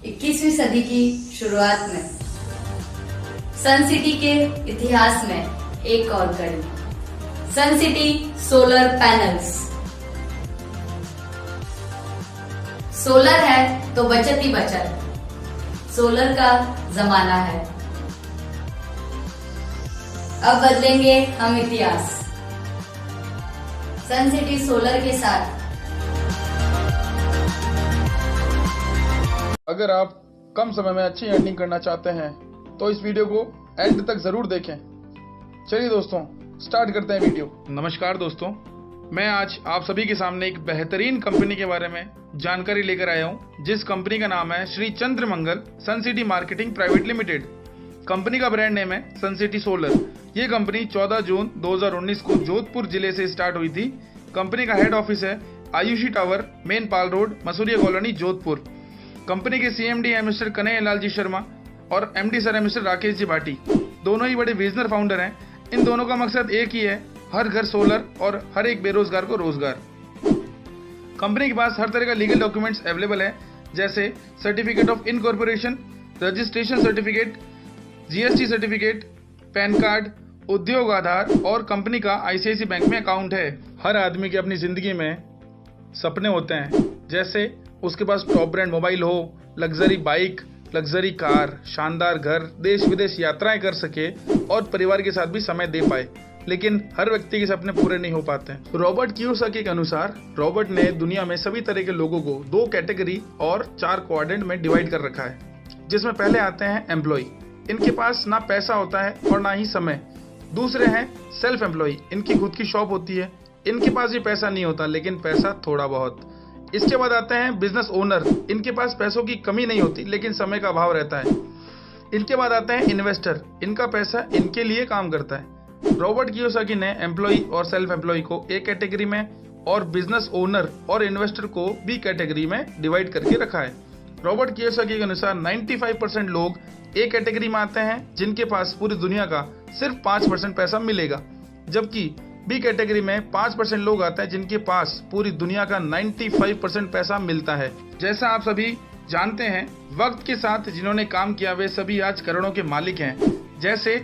21वीं सदी की शुरुआत में सन सिटी के इतिहास में एक और कड़ी, सन सिटी सोलर पैनल्स। सोलर है तो बचत ही बचत, सोलर का जमाना है। अब बदलेंगे हम इतिहास सन सिटी सोलर के साथ। अगर आप कम समय में अच्छी अर्निंग करना चाहते हैं तो इस वीडियो को एंड तक जरूर देखें। चलिए दोस्तों, स्टार्ट करते हैं वीडियो। नमस्कार दोस्तों, मैं आज आप सभी के सामने एक बेहतरीन कंपनी के बारे में जानकारी लेकर आया हूं, जिस कंपनी का नाम है Shri Chandramangal sun city marketing private limited. Company का ब्रांड नेम है सन सिटी सोलर। ये कंपनी 14 जून 2019 को जोधपुर जिले से स्टार्ट हुई थी। कंपनी का हेड ऑफिस है Ayushi tower, main Pal road, Masuria colony, Jodhpur. Company के सीएमडी है मिस्टर कन्हैया लाल जी शर्मा और एमडी सर है मिस्टर राकेश जी भाटी। दोनों ही बड़े विजनर फाउंडर हैं। इन दोनों का मकसद एक ही है, हर घर सोलर और हर एक बेरोजगार को रोजगार। कंपनी के पास हर तरह का लीगल डॉक्यूमेंट्स अवेलेबल है, जैसे certificate of incorporation, registration certificate, GST certificate, pan card, उद्योग आधार और कंपनी का आईसीआईसी बैंक में अकाउंट है। हर आदमी की अपनी जिंदगी में सपने होते हैं, जैसे उसके पास टॉप ब्रांड मोबाइल हो, लग्जरी बाइक, लग्जरी कार, शानदार घर, देश विदेश यात्राएं कर सके और परिवार के साथ भी समय दे पाए। लेकिन हर व्यक्ति के सपने पूरे नहीं हो पाते हैं। रॉबर्ट कियोसाकी के अनुसार रॉबर्ट ने दुनिया में सभी तरह के लोगों को 2 कैटेगरी और 4 क्वाड्रेंट में डिवाइड कर रखा है, जिसमें पहले आते हैं एम्प्लॉय। इनके पास ना पैसा होता है और ना ही समय। दूसरे हैं सेल्फ एम्प्लॉय, इनकी खुद की शॉप होती है। इनके पास भी पैसा नहीं होता, लेकिन पैसा थोड़ा बहुत। इसके बाद आते हैं बिजनेस ओनर। इनके पास पैसों की कमी नहीं होती, लेकिन समय का अभाव रहता है। इनके बाद आते हैं इन्वेस्टर। इनका पैसा इनके लिए काम करता है। रॉबर्ट कियोसाकी ने एम्प्लॉय और सेल्फ एम्प्लॉय को एक कैटेगरी में और बिजनेस ओनर और इन्वेस्टर को बी कैटेगरी में डिवाइड करके रखा है। रॉबर्ट कियोसाकी के अनुसार 95% लोग ए कैटेगरी में आते हैं, जिनके पास पूरी दुनिया का सिर्फ 5% पैसा मिलेगा, जबकि बी कैटेगरी में 5% लोग आते हैं जिनके पास पूरी दुनिया का 95% पैसा मिलता है। जैसा आप सभी जानते हैं, वक्त के साथ जिन्होंने काम किया वे सभी आज करोड़ों के मालिक हैं। जैसे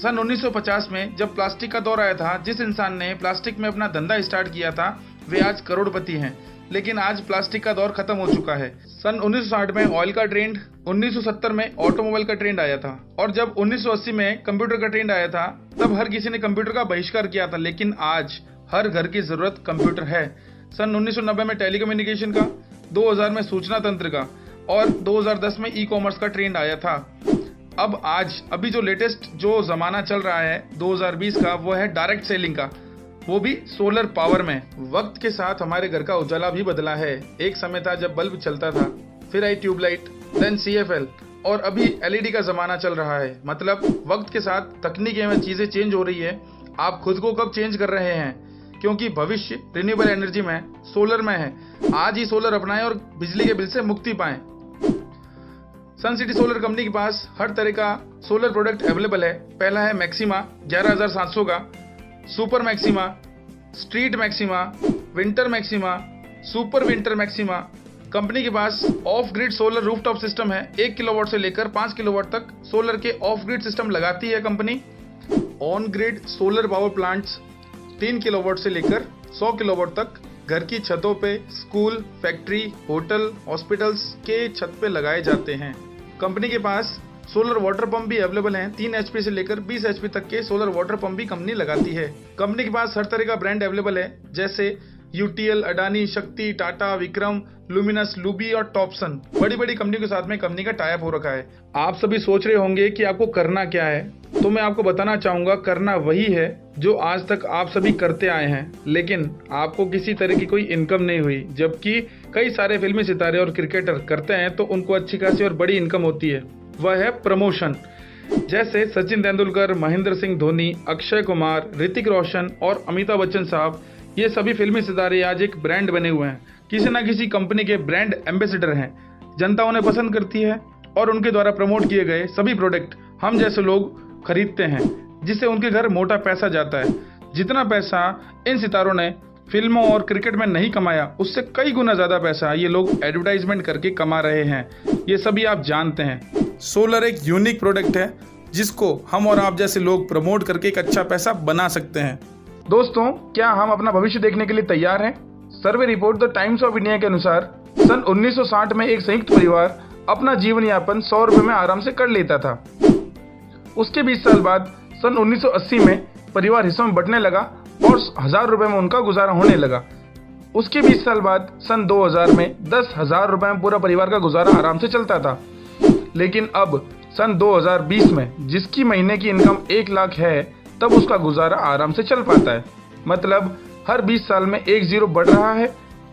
सन 1950 में जब प्लास्टिक का दौर आया था, जिस इंसान ने प्लास्टिक में अपना धंधा स्टार्ट किया था वे आज करोड़पति हैं। लेकिन आज प्लास्टिक का दौर खत्म हो चुका है। सन 1960 में ऑयल का ट्रेंड, 1970 में ऑटोमोबाइल का ट्रेंड आया था और जब 1980 में कंप्यूटर का ट्रेंड आया था, तब हर किसी ने कंप्यूटर का बहिष्कार किया था। लेकिन आज हर घर की जरूरत कंप्यूटर है। सन 1990 में टेलीकम्युनिकेशन का, 2000 में सूचना तंत्र का और 2010 में ई कॉमर्स का ट्रेंड आया था। अब अभी जो लेटेस्ट जो जमाना चल रहा है 2020 का, वो है डायरेक्ट सेलिंग का, वो भी सोलर पावर में। वक्त के साथ हमारे घर का उजाला भी बदला है। एक समय था जब बल्ब चलता था, फिर आई ट्यूबलाइट, देन CFL और अभी LED का जमाना चल रहा है। मतलब वक्त के साथ तकनीकी में चीजें चेंज हो रही है। आप खुद को कब चेंज कर रहे हैं, क्योंकि भविष्य रिन्यूएबल एनर्जी में, सोलर में है। आज ही सोलर अपनाएं और बिजली के बिल से मुक्ति पाएं। सन सिटी सोलर कंपनी के पास हर तरह का सोलर प्रोडक्ट अवेलेबल है। पहला है मैक्सिमा 11,700 का, super Maxima, street Maxima, winter Maxima, super winter Maxima. Company के पास off grid solar rooftop system है। 1 किलोवाट से लेकर 5 किलोवाट तक सोलर के ऑफ ग्रिड सिस्टम लगाती है company. On grid solar power plants 3 kilowatt से लेकर 100 किलोवाट तक घर की छतों पे, स्कूल, फैक्ट्री, होटल, हॉस्पिटल्स के छत पे लगाए जाते हैं। कंपनी के पास सोलर वाटर पंप भी अवेलेबल हैं। 3 HP से लेकर 20 HP तक के सोलर वाटर पंप भी कंपनी लगाती है। कंपनी के पास हर तरह का ब्रांड अवेलेबल है, जैसे UTL, अडानी, शक्ति, टाटा, विक्रम, लुमिनस, लूबी और टॉपसन। बड़ी बड़ी कंपनी के साथ में कंपनी का टाई अप हो रखा है। आप सभी सोच रहे होंगे कि आपको करना क्या है, तो मैं आपको बताना चाहूंगा, करना वही है जो आज तक आप सभी करते आए हैं, लेकिन आपको किसी तरह की कोई इनकम नहीं हुई। जबकि कई सारे फिल्मी सितारे और क्रिकेटर करते हैं तो उनको अच्छी खासी और बड़ी इनकम होती है। वह है प्रमोशन। जैसे सचिन तेंदुलकर, महेंद्र सिंह धोनी, अक्षय कुमार, ऋतिक रोशन और अमिताभ बच्चन साहब, ये सभी फिल्मी सितारे आज एक ब्रांड बने हुए हैं। किसी न किसी कंपनी के ब्रांड एम्बेसडर हैं। जनता उन्हें पसंद करती है और उनके द्वारा प्रमोट किए गए सभी प्रोडक्ट हम जैसे लोग खरीदते हैं, जिससे उनके घर मोटा पैसा जाता है। जितना पैसा इन सितारों ने फिल्मों और क्रिकेट में नहीं कमाया, उससे कई गुना ज़्यादा पैसा ये लोग एडवर्टाइजमेंट करके कमा रहे हैं। ये सभी आप जानते हैं। सोलर एक यूनिक प्रोडक्ट है जिसको हम और आप जैसे लोग प्रमोट करके एक अच्छा पैसा बना सकते हैं। दोस्तों, क्या हम अपना भविष्य देखने के लिए तैयार हैं? Survey report the times of India के अनुसार सन 1960 में एक संयुक्त परिवार अपना जीवन यापन 100 रुपये में आराम से कर लेता था। उसके 20 साल बाद सन 1980 में परिवार हिस्सों में बंटने लगा और 1000 रुपये में उनका गुजारा होने लगा। उसके 20 साल बाद सन 2000 में 10,000 रुपये में पूरा परिवार का गुजारा आराम से चलता था। लेकिन अब सन 2020 में जिसकी महीने की इनकम 1 लाख है, तब उसका गुजारा आराम से चल पाता है। मतलब हर 20 साल में एक जीरो बढ़ रहा है।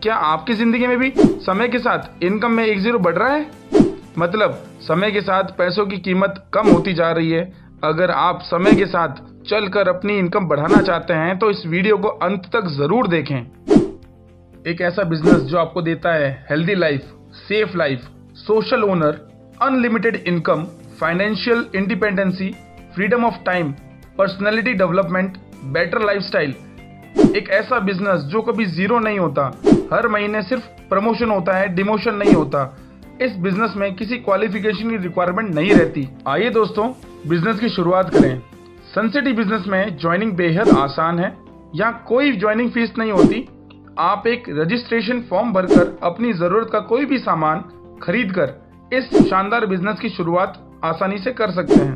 क्या आपकी जिंदगी में भी समय के साथ इनकम में एक जीरो बढ़ रहा है? मतलब समय के साथ पैसों की कीमत कम होती जा रही है। अगर आप समय के साथ चलकर अपनी इनकम बढ़ाना चाहते हैं तो इस वीडियो को अंत तक जरूर देखें। एक ऐसा बिजनेस जो आपको देता है healthy life, safe life, social owner, unlimited income, financial independency, freedom of time, personality development, better lifestyle. एक ऐसा बिजनेस जो कभी जीरो नहीं होता, हर महीने सिर्फ प्रमोशन होता है, डिमोशन नहीं होता। इस बिजनेस में किसी क्वालिफिकेशन की रिक्वायरमेंट नहीं रहती। आइए दोस्तों, बिजनेस की शुरुआत करें। सनसिटी बिजनेस में ज्वाइनिंग बेहद आसान है। यहाँ कोई ज्वाइनिंग फीस नहीं होती। आप एक रजिस्ट्रेशन फॉर्म भरकर अपनी जरूरत का कोई भी सामान खरीदकर इस शानदार बिजनेस की शुरुआत आसानी से कर सकते हैं।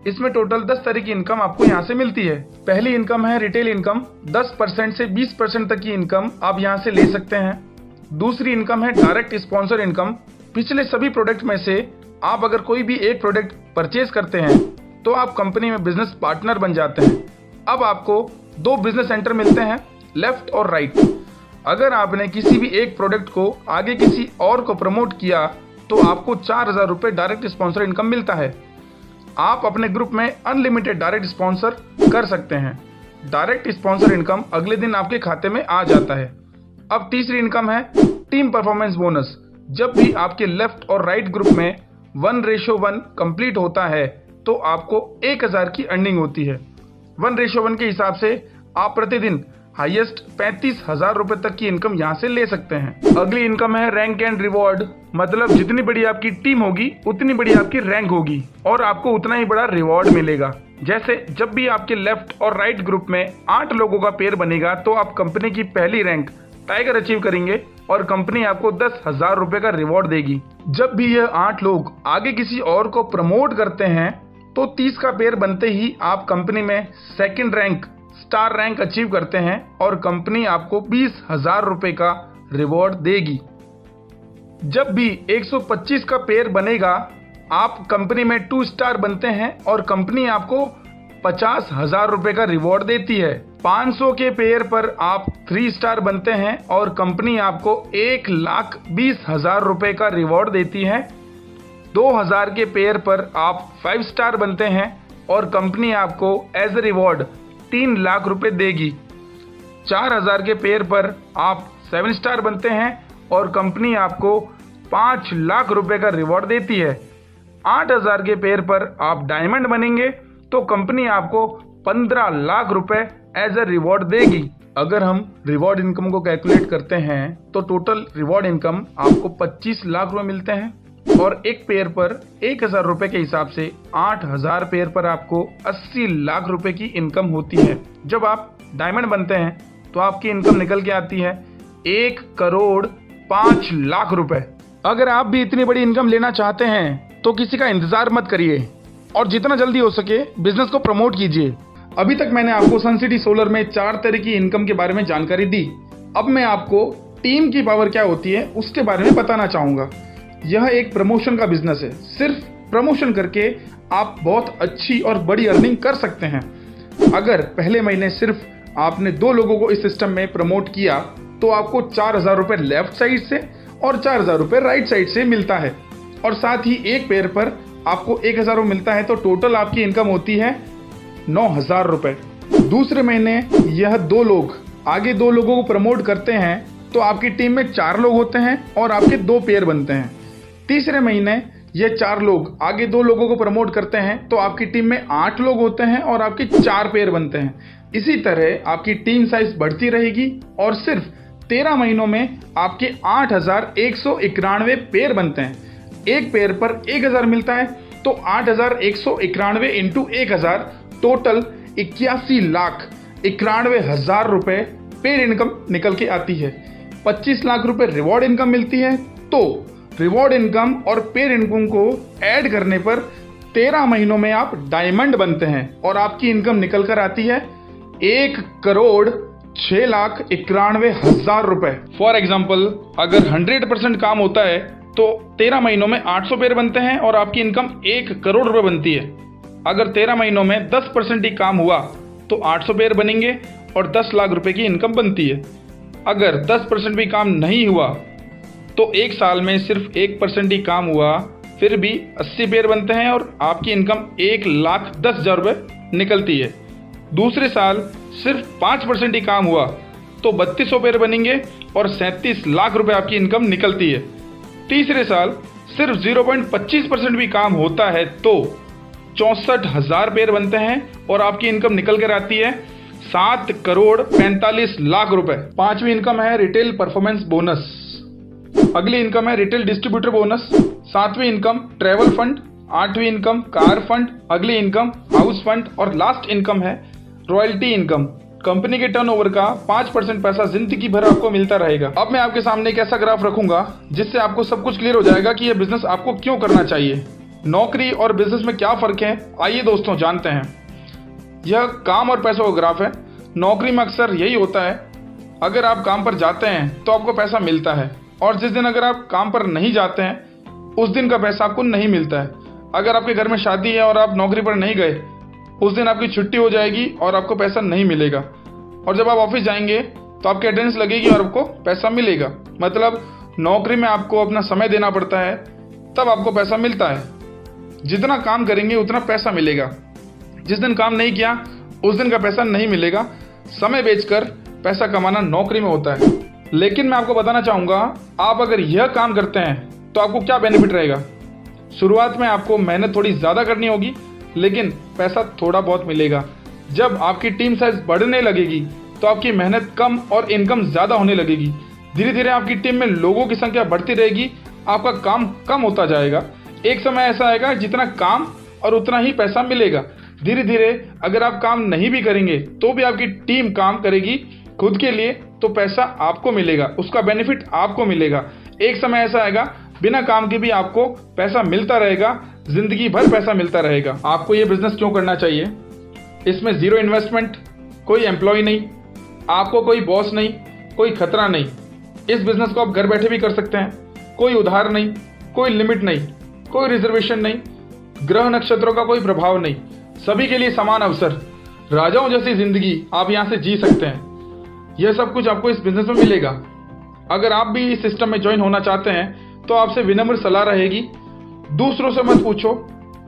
इसमें टोटल 10 तरह की इनकम आपको यहाँ से मिलती है। पहली इनकम है रिटेल इनकम। 10% से 20% तक की इनकम आप यहाँ से ले सकते हैं। दूसरी इनकम है डायरेक्ट स्पॉन्सर इनकम। पिछले सभी प्रोडक्ट में से आप अगर कोई भी एक प्रोडक्ट परचेज करते हैं तो आप कंपनी में बिजनेस पार्टनर बन जाते हैं। अब आपको 2 बिजनेस सेंटर मिलते हैं, लेफ्ट और राइट। अगर आपने किसी भी एक प्रोडक्ट को आगे किसी और को प्रमोट किया तो आपको 4000 रुपये डायरेक्ट स्पॉन्सर इनकम मिलता है। आप अपने ग्रुप में अनलिमिटेड डायरेक्ट स्पॉन्सर कर सकते हैं। डायरेक्ट स्पॉन्सर इनकम अगले दिन आपके खाते में आ जाता है। अब तीसरी इनकम है टीम परफॉर्मेंस बोनस। जब भी आपके लेफ्ट और राइट ग्रुप में 1:1 कंप्लीट होता है तो आपको 1000 की अर्निंग होती है। 1:1 के हिसाब से आप प्रतिदिन हाईएस्ट 35,000 रुपए तक की इनकम यहाँ से ले सकते हैं। अगली इनकम है रैंक एंड रिवॉर्ड। मतलब जितनी बड़ी आपकी टीम होगी उतनी बड़ी आपकी रैंक होगी और आपको उतना ही बड़ा रिवॉर्ड मिलेगा। जैसे जब भी आपके लेफ्ट और राइट ग्रुप में 8 लोगों का पेयर बनेगा तो आप कंपनी की पहली रैंक टाइगर अचीव करेंगे और कंपनी आपको 10,000 रुपए का रिवॉर्ड देगी। जब भी यह 8 लोग आगे किसी और को प्रमोट करते हैं तो 30 का पेयर बनते ही आप कंपनी में second rank, star rank achieve करते हैं और कंपनी आपको 20,000 रुपए का रिवॉर्ड देगी। जब भी 125 का पेयर बनेगा आप कंपनी में 2 स्टार बनते हैं और कंपनी आपको 50,000 रुपए का रिवॉर्ड देती है। 500 के पेयर पर आप 3 स्टार बनते हैं और कंपनी आपको 1,20,000 रुपए का रिवॉर्ड देती है। 2000 के पेयर पर आप 5 स्टार बनते हैं और कंपनी आपको एज ए रिवॉर्ड 3 लाख रुपए देगी। 4000 के पेयर पर आप 7 स्टार बनते हैं और कंपनी आपको 5 लाख रुपए का रिवॉर्ड देती है। 8000 के पेयर पर आप डायमंड बनेंगे तो कंपनी आपको 15 लाख रुपए एज ए रिवॉर्ड देगी। अगर हम रिवॉर्ड इनकम को कैलकुलेट करते हैं तो टोटल रिवॉर्ड इनकम आपको 25 लाख रुपए मिलते हैं और एक पेयर पर 1000 रुपए के हिसाब से 8000 पेयर पर आपको 80 लाख रुपए की इनकम होती है। जब आप डायमंड बनते हैं तो आपकी इनकम निकल के आती है 1,05 लाख रुपए। अगर आप भी इतनी बड़ी इनकम लेना चाहते हैं तो किसी का इंतजार मत करिए और जितना जल्दी हो सके बिजनेस को प्रमोट कीजिए। अभी तक मैंने आपको सनसिटी सोलर में 4 तरह की इनकम के बारे में जानकारी दी। अब मैं आपको टीम की पावर क्या होती है उसके बारे में बताना चाहूंगा। यह एक प्रमोशन का बिजनेस है। सिर्फ प्रमोशन करके आप बहुत अच्छी और बड़ी अर्निंग कर सकते हैं। अगर पहले महीने सिर्फ आपने 2 लोगों को इस सिस्टम में प्रमोट किया तो आपको 4000 रुपये लेफ्ट साइड से और 4000 रुपये राइट साइड से मिलता है और साथ ही एक पेयर पर आपको 1000 मिलता है। तो टोटल आपकी इनकम होती है 9,000 रुपये। दूसरे महीने यह 2 लोग आगे 2 लोगों को प्रमोट करते हैं तो आपकी टीम में 4 लोग होते हैं और आपके 2 पेयर बनते हैं। तीसरे महीने ये 4 लोग आगे 2 लोगों को प्रमोट करते हैं तो आपकी टीम में 8 लोग होते हैं और आपके 4 पेयर बनते हैं। इसी तरह आपकी टीम साइज बढ़ती रहेगी और सिर्फ 13 महीनों में आपके 8,191 पेयर बनते हैं। एक पेयर पर 1,000 मिलता है तो 8,191 इंटू 1,000 टोटल 81,91,000 रुपए पेयर इनकम निकल के आती है। 25 लाख रुपए रिवॉर्ड इनकम मिलती है, तो रिवॉर्ड इनकम और पेयर इनकम को ऐड करने पर 13 महीनों में आप डायमंड बनते हैं और आपकी इनकम निकल कर आती है 1,06,91,000 रुपए। फॉर एग्जाम्पल, अगर 100% काम होता है तो 13 महीनों में 800 पेयर बनते हैं और आपकी इनकम 1 करोड़ रुपए बनती है। अगर 13 महीनों में 10% ही काम हुआ तो 800 पेयर बनेंगे और 10 लाख रुपए की इनकम बनती है। अगर 10% भी काम नहीं हुआ तो एक साल में सिर्फ 1% ही काम हुआ, फिर भी 80 पेयर बनते हैं और आपकी इनकम 1,10,000 रुपये निकलती है। दूसरे साल सिर्फ 5% ही काम हुआ तो 3200 पेयर बनेंगे और 37 लाख रुपए आपकी इनकम निकलती है। तीसरे साल सिर्फ 0.25% भी काम होता है तो 64,000 पेयर बनते हैं और आपकी इनकम निकल कर आती है 7,45,00,000 रुपए। पांचवी इनकम है रिटेल परफॉर्मेंस बोनस। अगली इनकम है रिटेल डिस्ट्रीब्यूटर बोनस। सातवीं इनकम ट्रैवल फंड। आठवीं इनकम कार फंड। अगली इनकम हाउस फंड और लास्ट इनकम है रॉयल्टी इनकम। कंपनी के टर्नओवर का 5% पैसा जिंदगी भर आपको मिलता रहेगा। अब मैं आपके सामने एक ऐसा ग्राफ रखूंगा जिससे आपको सब कुछ क्लियर हो जाएगा कि यह बिजनेस आपको क्यों करना चाहिए। नौकरी और बिजनेस में क्या फर्क है, आइए दोस्तों जानते हैं। यह काम और पैसों का ग्राफ है। नौकरी में अक्सर यही होता है, अगर आप काम पर जाते हैं तो आपको पैसा मिलता है और जिस दिन अगर आप काम पर नहीं जाते हैं उस दिन का पैसा आपको नहीं मिलता है। अगर आपके घर में शादी है और आप नौकरी पर नहीं गए, उस दिन आपकी छुट्टी हो जाएगी और आपको पैसा नहीं मिलेगा। और जब आप ऑफिस जाएंगे तो आपकी अटेंडेंस लगेगी और आपको पैसा मिलेगा। मतलब नौकरी में आपको अपना समय देना पड़ता है, तब आपको पैसा मिलता है। जितना काम करेंगे उतना पैसा मिलेगा। जिस दिन काम नहीं किया उस दिन का पैसा नहीं मिलेगा। समय बेचकर पैसा कमाना नौकरी में होता है। लेकिन मैं आपको बताना चाहूँगा, आप अगर यह काम करते हैं तो आपको क्या बेनिफिट रहेगा। शुरुआत में आपको मेहनत थोड़ी ज़्यादा करनी होगी, लेकिन पैसा थोड़ा बहुत मिलेगा। जब आपकी टीम साइज बढ़ने लगेगी तो आपकी मेहनत कम और इनकम ज़्यादा होने लगेगी। धीरे धीरे आपकी टीम में लोगों की संख्या बढ़ती रहेगी, आपका काम कम होता जाएगा। एक समय ऐसा आएगा जितना काम और उतना ही पैसा मिलेगा। धीरे धीरे अगर आप काम नहीं भी करेंगे तो भी आपकी टीम काम करेगी खुद के लिए, तो पैसा आपको मिलेगा, उसका बेनिफिट आपको मिलेगा। एक समय ऐसा आएगा बिना काम के भी आपको पैसा मिलता रहेगा, जिंदगी भर पैसा मिलता रहेगा। आपको ये बिजनेस क्यों करना चाहिए? इसमें जीरो इन्वेस्टमेंट, कोई एम्प्लॉय नहीं, आपको कोई बॉस नहीं, कोई खतरा नहीं। इस बिजनेस को आप घर बैठे भी कर सकते हैं। कोई उधार नहीं, कोई लिमिट नहीं, कोई रिजर्वेशन नहीं, ग्रह नक्षत्रों का कोई प्रभाव नहीं, सभी के लिए समान अवसर, राजाओं जैसी जिंदगी आप यहाँ से जी सकते हैं। यह सब कुछ आपको इस बिजनेस में मिलेगा। अगर आप भी इस सिस्टम में ज्वाइन होना चाहते हैं तो आपसे विनम्र सलाह रहेगी, दूसरों से मत पूछो,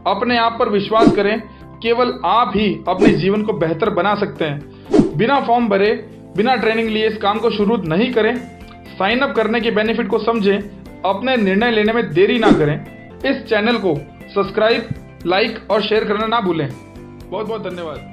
अपने आप पर विश्वास करें। केवल आप ही अपने जीवन को बेहतर बना सकते हैं। बिना फॉर्म भरे, बिना ट्रेनिंग लिए इस काम को शुरू नहीं करें। साइन अप करने के बेनिफिट को समझें, अपने निर्णय लेने में देरी ना करें। इस चैनल को सब्सक्राइब, लाइक और शेयर करना ना भूलें। बहुत बहुत धन्यवाद।